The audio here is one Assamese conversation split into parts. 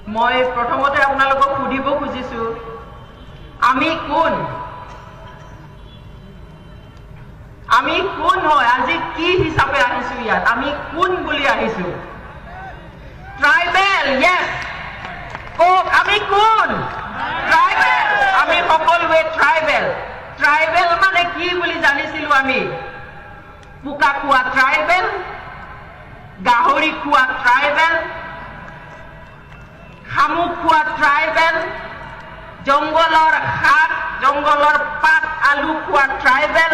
মই প্ৰথমতে আপোনালোকক সুধিব খুজিছো আমি কোন হয় আজি কি হিচাপে আহিছো ইয়াত আমি কোন বুলি আহিছো ট্ৰাইবেল yes কক আমি কোন ট্ৰাইবেল আমি সকলোৱে ট্ৰাইবেল মানে কি বুলি জানিছিলো আমি পুকা খোৱা ট্ৰাইবেল গাহৰি খোৱা ট্ৰাইবেল শামুক খোৱা ট্ৰাইবেল জংগলৰ শাক জংগলৰ পাত আলু খোৱা ট্ৰাইবেল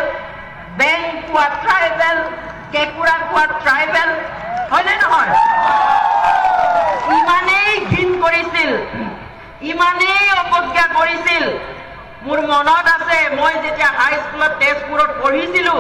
বেং খোৱা ট্ৰাইবেল কেকুৰা খোৱা ট্ৰাইবেল হয় নে নহয় ইমানেই ঘিন কৰিছিল ইমানেই অপজ্ঞা কৰিছিল মোৰ মনত আছে মই যেতিয়া হাই স্কুলত তেজপুৰত পঢ়িছিলো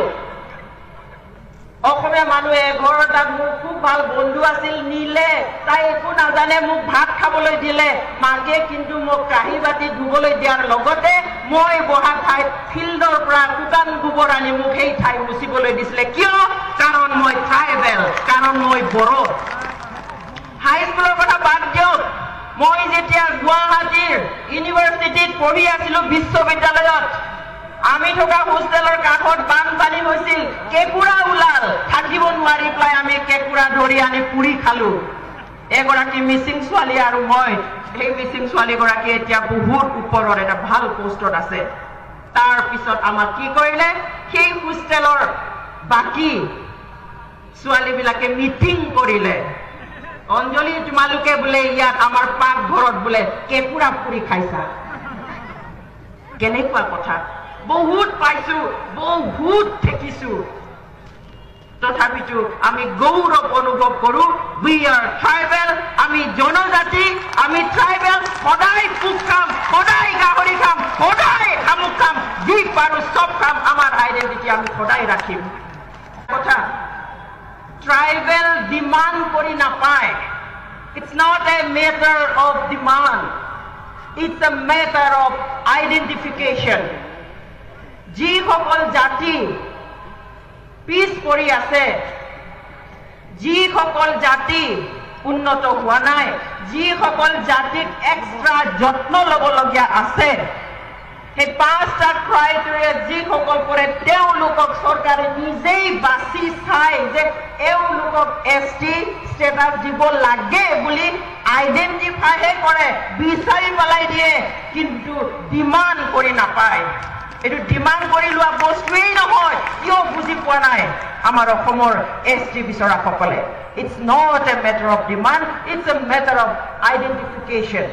অসমীয়া মানুহে ঘৰত মোৰ খুব ভাল বন্ধু আছিল নীলে তাই একো নাজানে মোক ভাত খাবলৈ দিলে মাকে কিন্তু মোক কাঁহী বাতি ধুবলৈ দিয়াৰ লগতে মই বহা ঠাইত ফিল্ডৰ পৰা শুকান গোবৰ আনি মোক সেই ঠাই মুচিবলৈ দিছিলে কিয় কাৰণ মই ট্ৰাইবেল কাৰণ মই বড়ো হাই স্কুলৰ কথা বাদ দিয়ক মই যেতিয়া গুৱাহাটীৰ ইউনিভাৰ্চিটিত পঢ়ি আছিলো বিশ্ববিদ্যালয়ত আমি থকা হোষ্টেলৰ কাষত বানপানী হৈছিল কেকুৰা ওলাল থাকিব নোৱাৰি প্লাই আমি কেকুৰা ধৰি আনি পুৰি খালো এগৰাকী মিচিং ছোৱালী আৰু মই সেই মিচিং ছোৱালী গৰাকী এতিয়া বহুত ওপৰত এটা ভাল পোষ্টত আছে তাৰ পিছত আমাক কি কৰিলে সেই হোষ্টেলৰ বাকি ছোৱালীবিলাকে মিটিং কৰিলে অঞ্জলি তোমালোকে বোলে ইয়াত আমাৰ পাকঘৰত বোলে কেকুৰা পুৰি খাইছা কেনেকুৱা কথা বহুত পাইছো বহুত দেখিছো তথাপিতো আমি গৌৰৱ অনুভৱ কৰো we are tribal আমি জনজাতি আমি ট্ৰাইবেল সদায় পুক খাম সদায় গাহৰি খাম সদায় শামুক খাম যি পাৰো সব খাম আমাৰ আইডেন্টিটি আমি সদায় ৰাখিম কথা ট্ৰাইবেল ডিমান্ড কৰি নাপায় it's not a matter of demand it's a matter of identification যিসকল জাতি পিছ পৰি আছে যিসকল জাতি উন্নত হোৱা নাই যিসকল জাতিক এক্সট্ৰা যত্ন ল'বলগীয়া আছে সেই পাঁচটা ক্ৰাইটেৰিয়া যিসকল কৰে তেওঁলোকক চৰকাৰে নিজেই বাছি চাই যে এওঁলোকক এছটি ষ্টেটাছ দিব লাগে বুলি আইডেণ্টিফাইহে কৰে বিচাৰি পেলাই দিয়ে কিন্তু ডিমাণ্ড কৰি নাপায় এটো ডিমান্ড কৰি লোৱা বস্তুই নহয় কিয় বুজি পোৱা নাই আমাৰ অসমৰ এছটি বিচৰা সকলে it's not a matter of demand it's a matter of identification